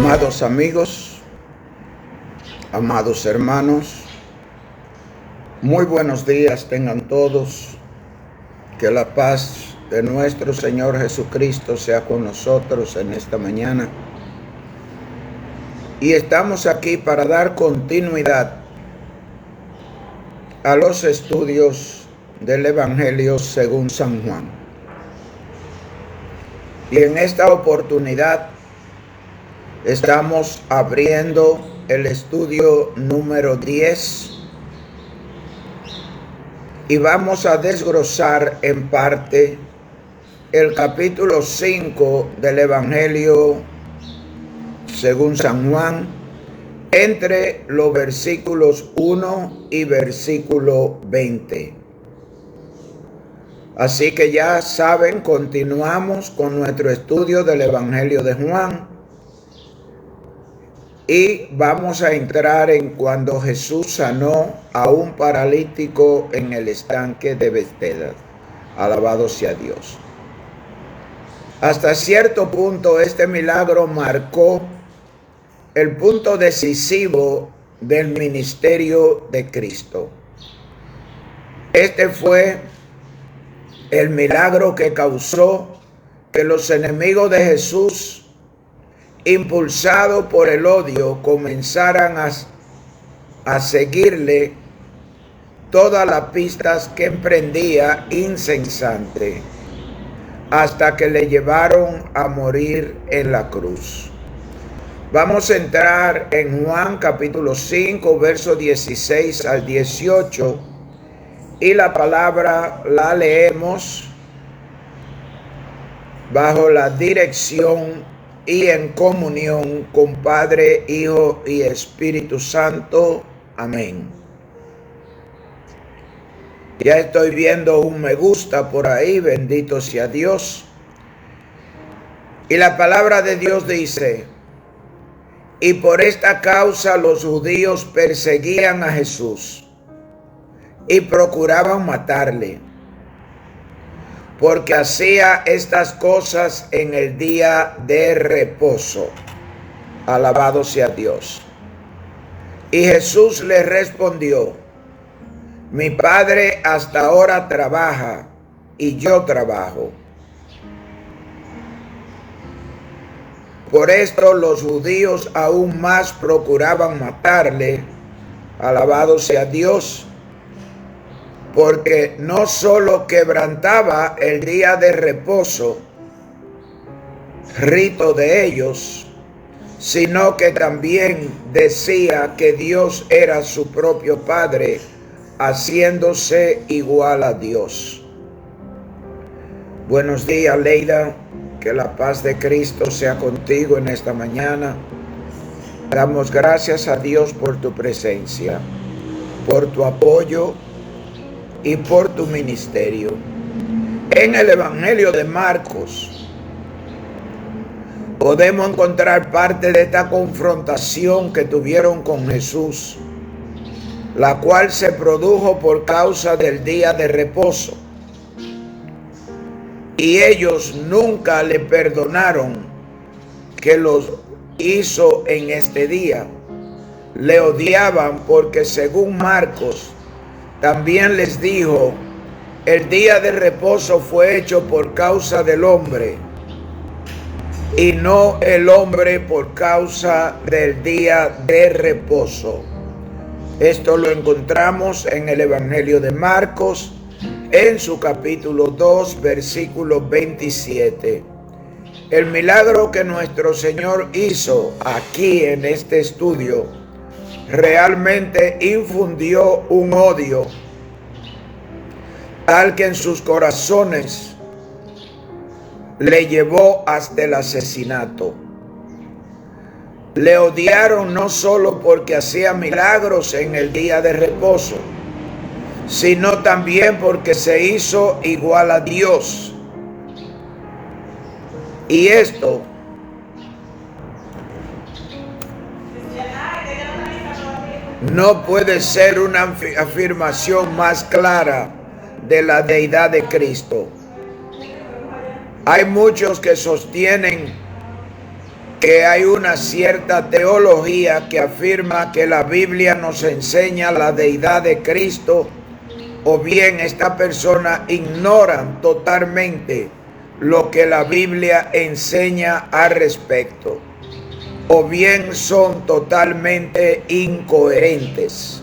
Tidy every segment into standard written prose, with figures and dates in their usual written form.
Amados amigos, amados hermanos, muy buenos días tengan todos. Que la paz de nuestro Señor Jesucristo sea con nosotros en esta mañana. Y estamos aquí para dar continuidad a los estudios del Evangelio según San Juan. Y en esta oportunidad estamos abriendo el estudio número 10 y vamos a desglosar en parte el capítulo 5 del Evangelio según San Juan entre los versículos 1 y versículo 20. Así que ya saben, continuamos con nuestro estudio del Evangelio de Juan. Y vamos a entrar en cuando Jesús sanó a un paralítico en el estanque de Betesda. Alabado sea Dios. Hasta cierto punto este milagro marcó el punto decisivo del ministerio de Cristo. Este fue el milagro que causó que los enemigos de Jesús, impulsados por el odio, comenzaran a seguirle todas las pistas que emprendía incesante, hasta que le llevaron a morir en la cruz. Vamos a entrar en Juan capítulo 5, versos 16 al 18, y la palabra la leemos bajo la dirección y en comunión con Padre, Hijo y Espíritu Santo. Amén. Ya estoy viendo un me gusta por ahí, bendito sea Dios. Y la palabra de Dios dice: y por esta causa los judíos perseguían a Jesús y procuraban matarle, porque hacía estas cosas en el día de reposo. Alabado sea Dios. Y Jesús le respondió: mi Padre hasta ahora trabaja y yo trabajo. Por esto los judíos aún más procuraban matarle. Alabado sea Dios. Porque no solo quebrantaba el día de reposo, rito de ellos, sino que también decía que Dios era su propio Padre, haciéndose igual a Dios. Buenos días, Leida. Que la paz de Cristo sea contigo en esta mañana. Damos gracias a Dios por tu presencia, por tu apoyo y por tu ministerio. En el Evangelio de Marcos podemos encontrar parte de esta confrontación que tuvieron con Jesús, la cual se produjo por causa del día de reposo. Y ellos nunca le perdonaron que los hizo en este día. Le odiaban porque, según Marcos, también les dijo: el día de reposo fue hecho por causa del hombre, y no el hombre por causa del día de reposo. Esto lo encontramos en el Evangelio de Marcos, en su capítulo 2, versículo 27. El milagro que nuestro Señor hizo aquí en este estudio realmente infundió un odio tal que en sus corazones le llevó hasta el asesinato. Le odiaron no solo porque hacía milagros en el día de reposo, sino también porque se hizo igual a Dios. Y esto no puede ser una afirmación más clara de la deidad de Cristo. Hay muchos que sostienen que hay una cierta teología que afirma que la Biblia nos enseña la deidad de Cristo, o bien esta persona ignoran totalmente lo que la Biblia enseña al respecto, o bien son totalmente incoherentes.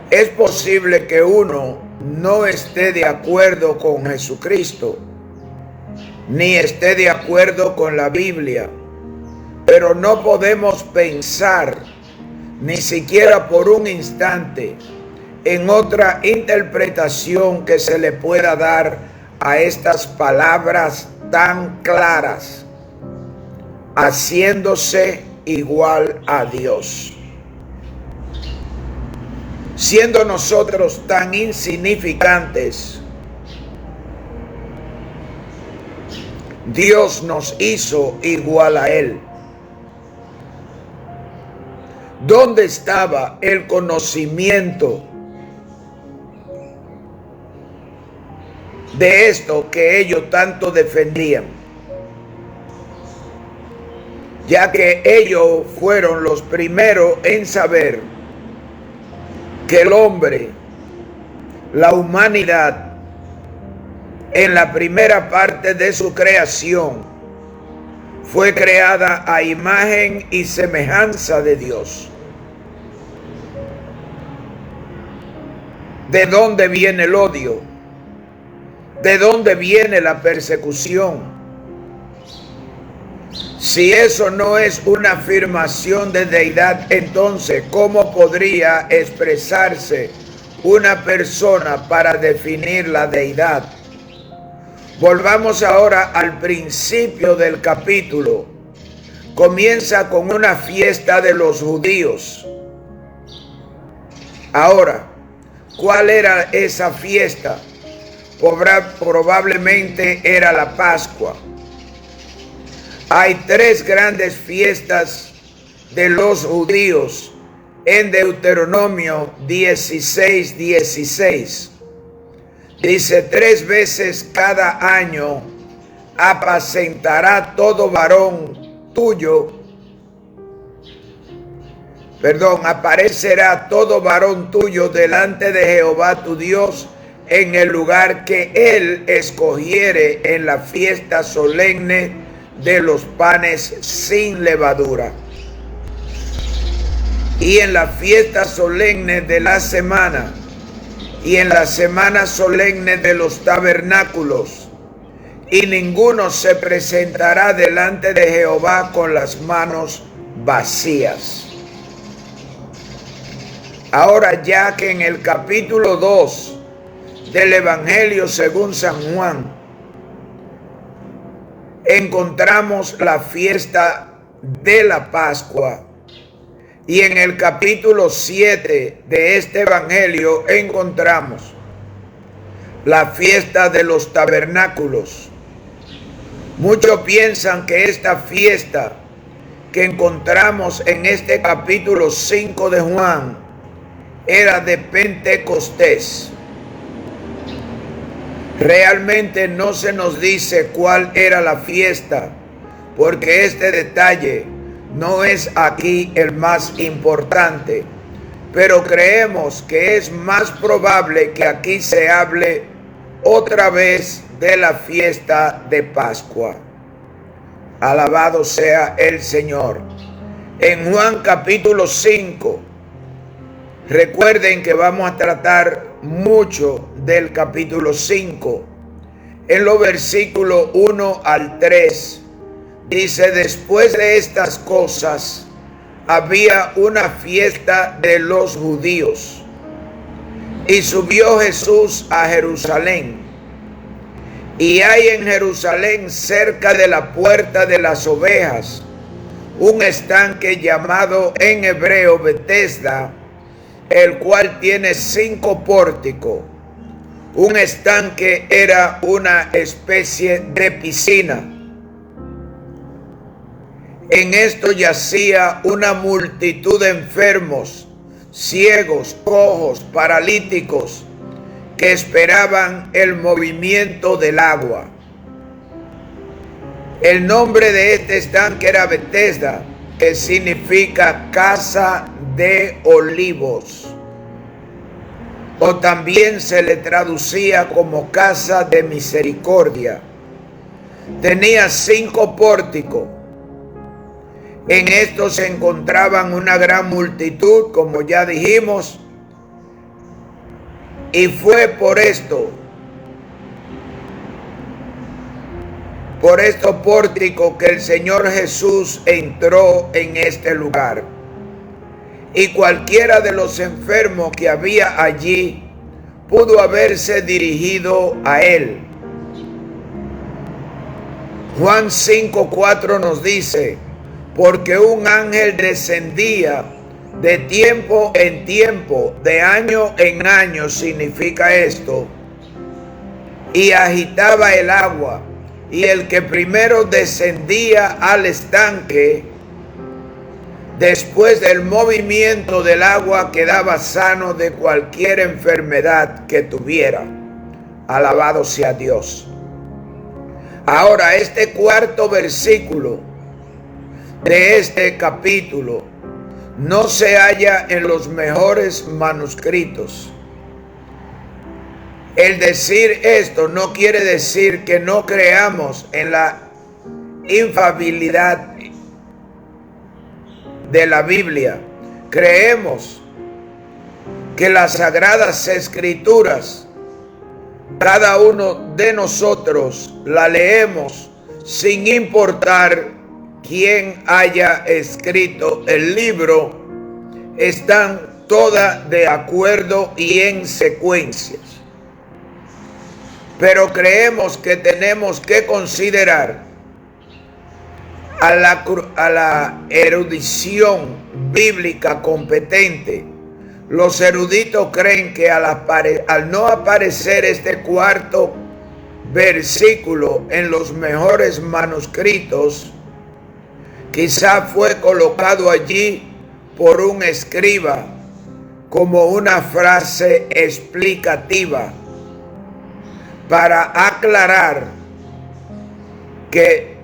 Es posible que uno no esté de acuerdo con Jesucristo, ni esté de acuerdo con la Biblia, pero no podemos pensar ni siquiera por un instante en otra interpretación que se le pueda dar a estas palabras tan claras, haciéndose igual a Dios. Siendo nosotros tan insignificantes, Dios nos hizo igual a Él. ¿Dónde estaba el conocimiento de esto que ellos tanto defendían? Ya que ellos fueron los primeros en saber que el hombre, la humanidad, en la primera parte de su creación, fue creada a imagen y semejanza de Dios. ¿De dónde viene el odio? ¿De dónde viene la persecución? Si eso no es una afirmación de deidad, entonces, ¿cómo podría expresarse una persona para definir la deidad? Volvamos ahora al principio del capítulo. Comienza con una fiesta de los judíos. Ahora, ¿cuál era esa fiesta? Probablemente era la Pascua. Hay tres grandes fiestas de los judíos en Deuteronomio 16:16. Dice: 3 veces cada año aparecerá todo varón tuyo delante de Jehová tu Dios en el lugar que él escogiere en la fiesta solemne de los panes sin levadura, y en la fiesta solemne de la semana, y en la semana solemne de los tabernáculos, y ninguno se presentará delante de Jehová con las manos vacías. Ahora, ya que en el capítulo 2 del Evangelio según San Juan encontramos la fiesta de la Pascua, y en el capítulo 7 de este Evangelio encontramos la fiesta de los tabernáculos. Muchos piensan que esta fiesta que encontramos en este capítulo 5 de Juan era de Pentecostés. Realmente no se nos dice cuál era la fiesta, porque este detalle no es aquí el más importante, pero creemos que es más probable que aquí se hable otra vez de la fiesta de Pascua. Alabado sea el Señor. En Juan capítulo 5, recuerden que vamos a tratar mucho del capítulo 5. En los versículos 1 al 3 dice: después de estas cosas había una fiesta de los judíos, y subió Jesús a Jerusalén. Y hay en Jerusalén, cerca de la puerta de las ovejas, un estanque llamado en hebreo Betesda, el cual tiene 5 pórticos. Un estanque era una especie de piscina. En esto yacía una multitud de enfermos, ciegos, cojos, paralíticos, que esperaban el movimiento del agua. El nombre de este estanque era Betesda, que significa casa de olivos, o también se le traducía como casa de misericordia. Tenía 5 pórticos. En estos se encontraban una gran multitud, como ya dijimos, y fue por estos pórticos que el Señor Jesús entró en este lugar. Y cualquiera de los enfermos que había allí pudo haberse dirigido a él. Juan 5:4 nos dice: porque un ángel descendía de tiempo en tiempo, de año en año, significa esto, y agitaba el agua, y el que primero descendía al estanque, después del movimiento del agua, quedaba sano de cualquier enfermedad que tuviera. Alabado sea Dios. Ahora, este 4.º versículo de este capítulo no se halla en los mejores manuscritos. El decir esto no quiere decir que no creamos en la infalibilidad de la Biblia. Creemos que las Sagradas Escrituras, cada uno de nosotros la leemos sin importar quién haya escrito el libro, están todas de acuerdo y en secuencias. Pero creemos que tenemos que considerar a la erudición bíblica competente. Los eruditos creen que al no aparecer este 4.º versículo en los mejores manuscritos, quizá fue colocado allí por un escriba como una frase explicativa para aclarar que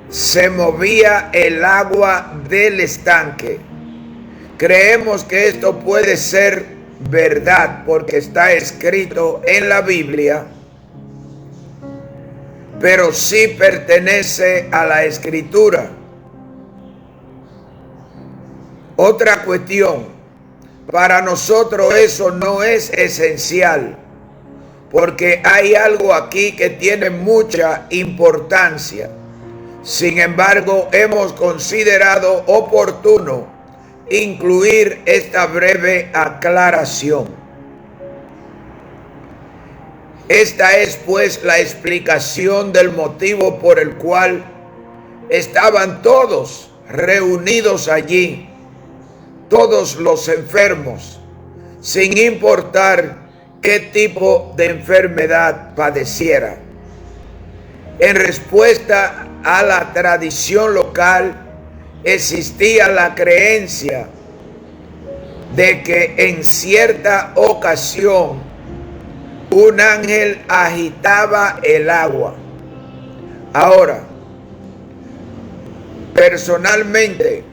se movía el agua del estanque. Creemos que esto puede ser verdad porque está escrito en la Biblia, pero sí pertenece a la Escritura. Otra cuestión, para nosotros eso no es esencial, porque hay algo aquí que tiene mucha importancia. Sin embargo, hemos considerado oportuno incluir esta breve aclaración. Esta es pues la explicación del motivo por el cual estaban todos reunidos allí, todos los enfermos, sin importar qué tipo de enfermedad padeciera. En respuesta a la tradición local, existía la creencia de que en cierta ocasión un ángel agitaba el agua. Ahora, personalmente,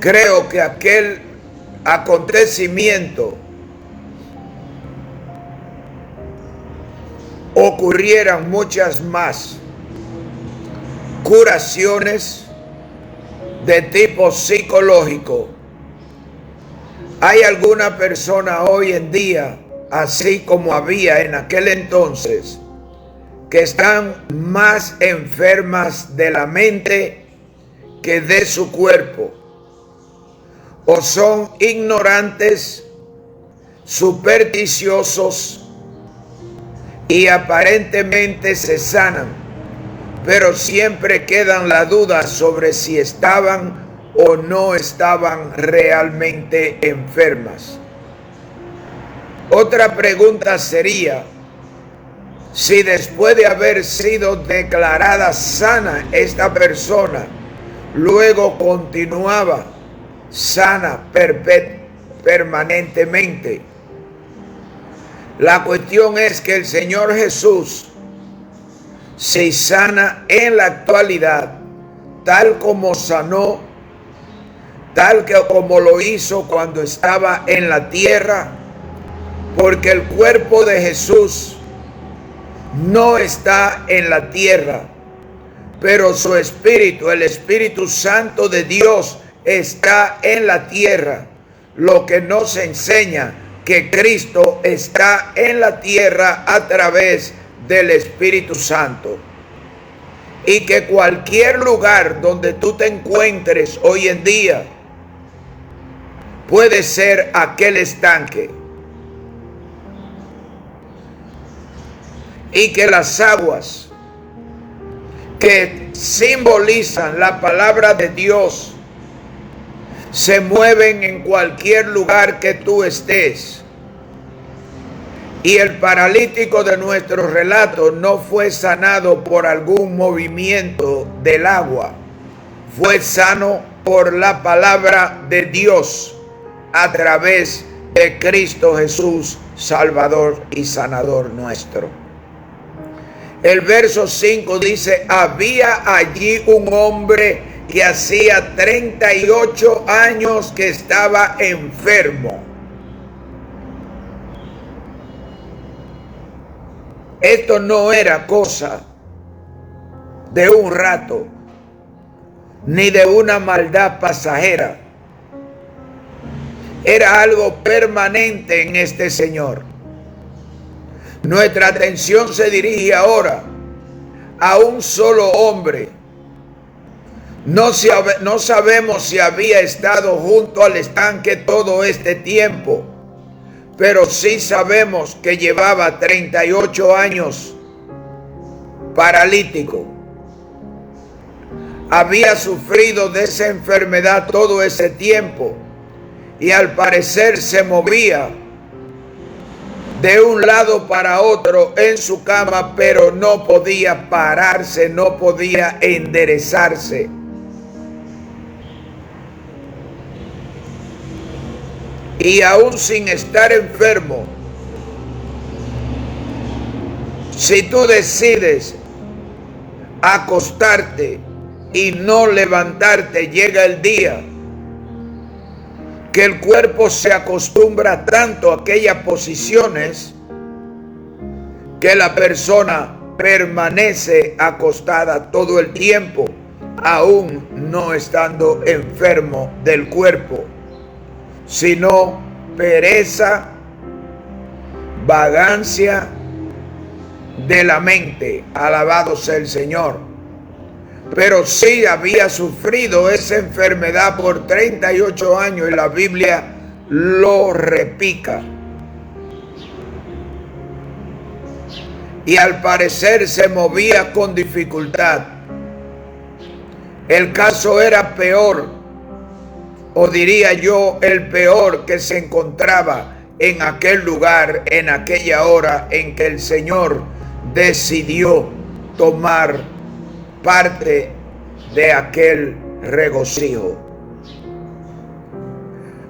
creo que aquel acontecimiento ocurrieran muchas más curaciones de tipo psicológico. Hay alguna persona hoy en día, así como había en aquel entonces, que están más enfermas de la mente que de su cuerpo, o son ignorantes, supersticiosos y aparentemente se sanan, pero siempre quedan las dudas sobre si estaban o no estaban realmente enfermas. Otra pregunta sería, si después de haber sido declarada sana esta persona, luego continuaba sana permanentemente. La cuestión es que el Señor Jesús si sana en la actualidad, tal como sanó, tal que como lo hizo cuando estaba en la tierra, porque el cuerpo de Jesús no está en la tierra, pero su espíritu, el Espíritu Santo de Dios, está en la tierra, lo que nos enseña que Cristo está en la tierra a través del Espíritu Santo. Y que cualquier lugar donde tú te encuentres hoy en día puede ser aquel estanque. Y que las aguas que simbolizan la palabra de Dios se mueven en cualquier lugar que tú estés. Y el paralítico de nuestro relato no fue sanado por algún movimiento del agua, fue sano por la palabra de Dios a través de Cristo Jesús, Salvador y Sanador nuestro. El verso 5 dice: había allí un hombre que hacía 38 años que estaba enfermo. Esto no era cosa de un rato, ni de una maldad pasajera. Era algo permanente en este señor. Nuestra atención se dirige ahora a un solo hombre. No sabemos si había estado junto al estanque todo este tiempo, pero sí sabemos que llevaba 38 años paralítico. Había sufrido de esa enfermedad todo ese tiempo y al parecer se movía de un lado para otro en su cama, pero no podía pararse, no podía enderezarse. Y aún sin estar enfermo, si tú decides acostarte y no levantarte, llega el día que el cuerpo se acostumbra tanto a aquellas posiciones que la persona permanece acostada todo el tiempo, aún no estando enfermo del cuerpo, sino pereza, vagancia de la mente. Alabado sea el Señor. Pero sí había sufrido esa enfermedad por 38 años y la Biblia lo repica. Y al parecer se movía con dificultad. El caso era peor, o diría yo, el peor que se encontraba en aquel lugar, en aquella hora en que el Señor decidió tomar parte de aquel regocijo.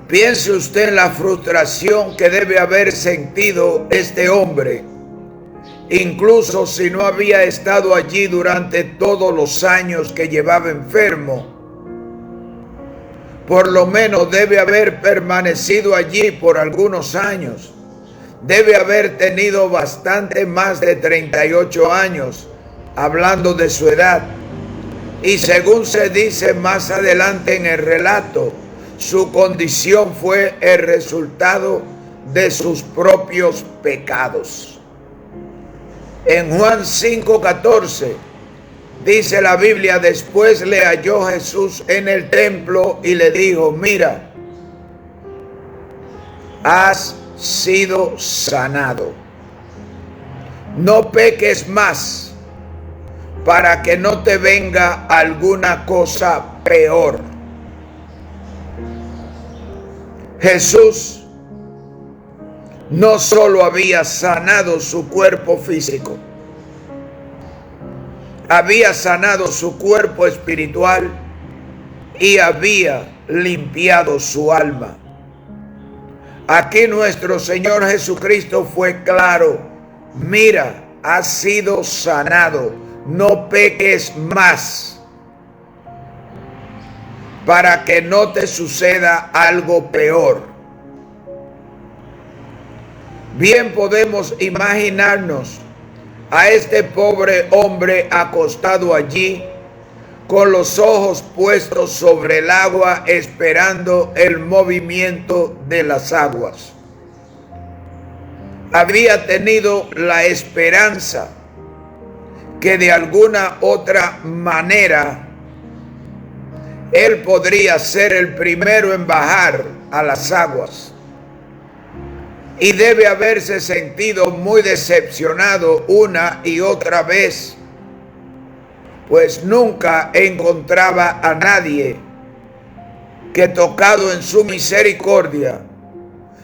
Piense usted en la frustración que debe haber sentido este hombre, incluso si no había estado allí durante todos los años que llevaba enfermo. Por lo menos debe haber permanecido allí por algunos años. Debe haber tenido bastante más de 38 años, hablando de su edad. Y según se dice más adelante en el relato, su condición fue el resultado de sus propios pecados. En Juan 5:14 dice la Biblia: después le halló Jesús en el templo y le dijo: mira, has sido sanado. No peques más, para que no te venga alguna cosa peor. Jesús no solo había sanado su cuerpo físico, había sanado su cuerpo espiritual y había limpiado su alma. Aquí nuestro Señor Jesucristo fue claro: mira, has sido sanado, no peques más, para que no te suceda algo peor. Bien podemos imaginarnos a este pobre hombre acostado allí, con los ojos puestos sobre el agua, esperando el movimiento de las aguas. Había tenido la esperanza que de alguna otra manera él podría ser el primero en bajar a las aguas. Y debe haberse sentido muy decepcionado una y otra vez, pues nunca encontraba a nadie que, tocado en su misericordia,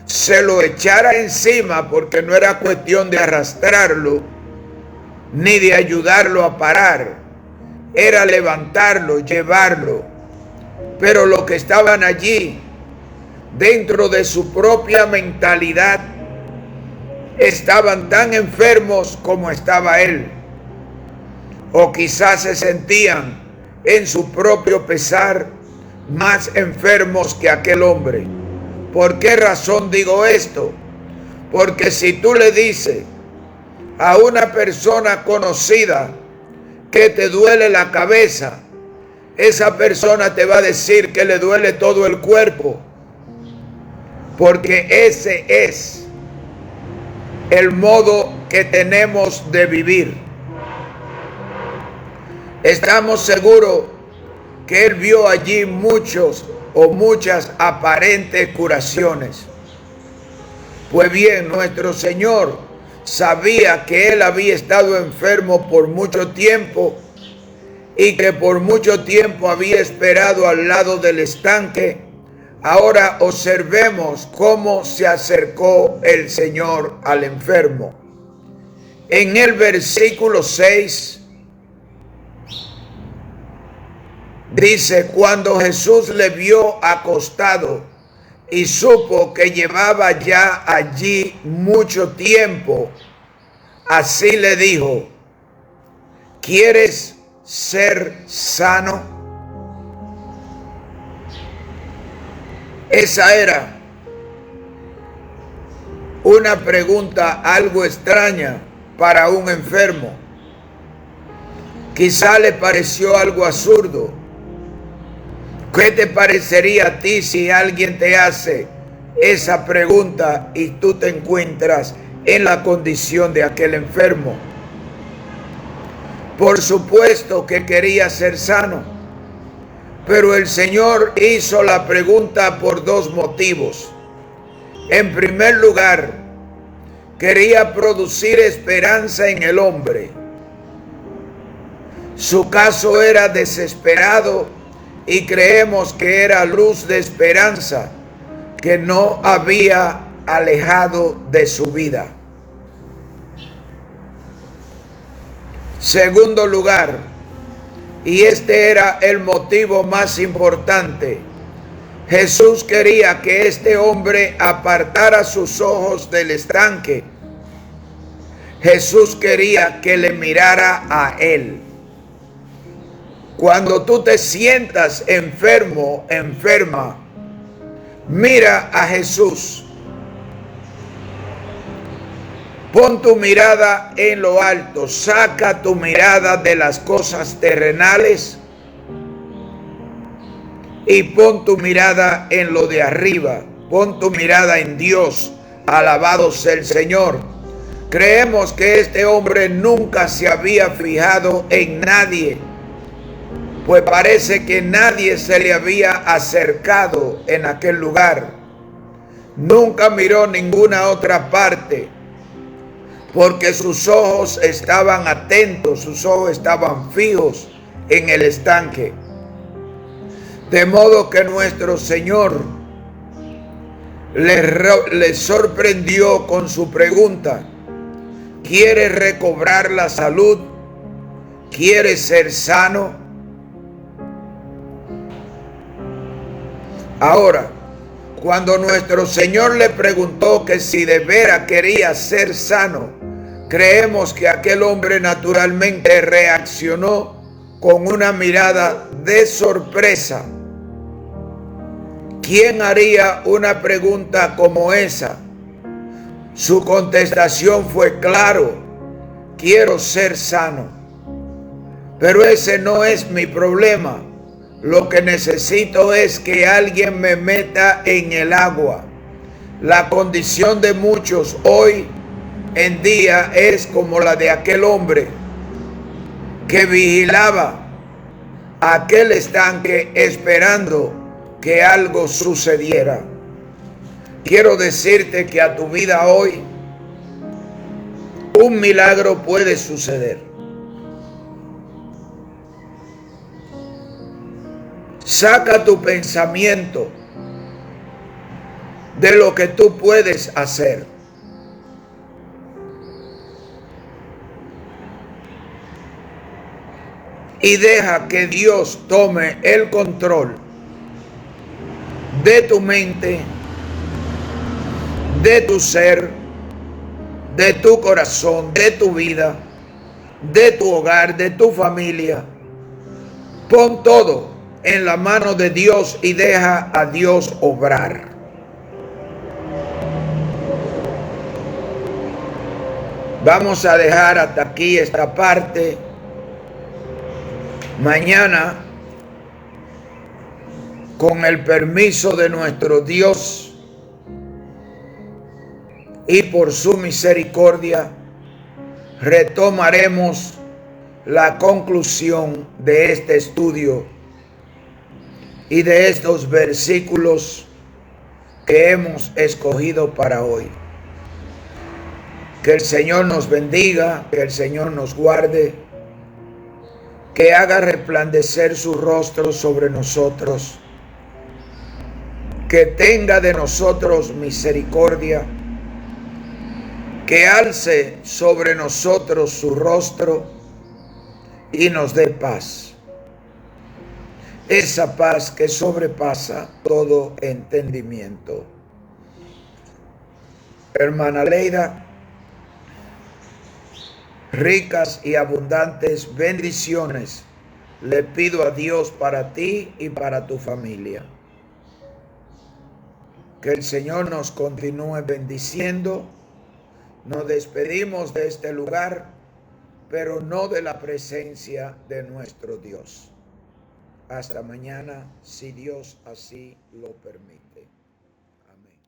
se lo echara encima, porque no era cuestión de arrastrarlo ni de ayudarlo a parar, era levantarlo, llevarlo. Pero los que estaban allí, dentro de su propia mentalidad, estaban tan enfermos como estaba él, o quizás se sentían en su propio pesar más enfermos que aquel hombre. ¿Por qué razón digo esto? Porque si tú le dices a una persona conocida que te duele la cabeza, esa persona te va a decir que le duele todo el cuerpo, porque ese es el modo que tenemos de vivir. Estamos seguros que él vio allí muchos o muchas aparentes curaciones. Pues bien, nuestro Señor sabía que él había estado enfermo por mucho tiempo y que por mucho tiempo había esperado al lado del estanque. Ahora observemos cómo se acercó el Señor al enfermo. En el versículo 6 dice: cuando Jesús le vio acostado y supo que llevaba ya allí mucho tiempo, así le dijo: ¿quieres ser sano? Esa era una pregunta algo extraña para un enfermo. Quizá le pareció algo absurdo. ¿Qué te parecería a ti si alguien te hace esa pregunta y tú te encuentras en la condición de aquel enfermo? Por supuesto que quería ser sano, pero el Señor hizo la pregunta por dos motivos. En primer lugar, quería producir esperanza en el hombre. Su caso era desesperado y creemos que era luz de esperanza que no había alejado de su vida. Segundo lugar, y este era el motivo más importante, Jesús quería que este hombre apartara sus ojos del estanque. Jesús quería que le mirara a él. Cuando tú te sientas enfermo, enferma, mira a Jesús. Pon tu mirada en lo alto, saca tu mirada de las cosas terrenales y pon tu mirada en lo de arriba, pon tu mirada en Dios. Alabado sea el Señor. Creemos que este hombre nunca se había fijado en nadie, pues parece que nadie se le había acercado en aquel lugar. Nunca miró ninguna otra parte, porque sus ojos estaban atentos, sus ojos estaban fijos en el estanque. De modo que nuestro Señor le sorprendió con su pregunta: ¿quieres recobrar la salud? ¿Quieres ser sano? Ahora, cuando nuestro Señor le preguntó que si de veras quería ser sano, Creemos que aquel hombre naturalmente reaccionó con una mirada de sorpresa. ¿Quién haría una pregunta como esa? Su contestación fue: claro, quiero ser sano. Pero ese no es mi problema. Lo que necesito es que alguien me meta en el agua. La condición de muchos hoy en día es como la de aquel hombre que vigilaba aquel estanque esperando que algo sucediera. Quiero decirte que a tu vida hoy un milagro puede suceder. Saca tu pensamiento de lo que tú puedes hacer. Y deja que Dios tome el control de tu mente, de tu ser, de tu corazón, de tu vida, de tu hogar, de tu familia. Pon todo en la mano de Dios y deja a Dios obrar. Vamos a dejar hasta aquí esta parte. Mañana, con el permiso de nuestro Dios y por su misericordia, retomaremos la conclusión de este estudio y de estos versículos que hemos escogido para hoy. Que el Señor nos bendiga, que el Señor nos guarde, que haga resplandecer su rostro sobre nosotros, que tenga de nosotros misericordia, que alce sobre nosotros su rostro y nos dé paz. Esa paz que sobrepasa todo entendimiento. Hermana Leida, ricas y abundantes bendiciones le pido a Dios para ti y para tu familia. Que el Señor nos continúe bendiciendo. Nos despedimos de este lugar, pero no de la presencia de nuestro Dios. Hasta mañana, si Dios así lo permite. Amén.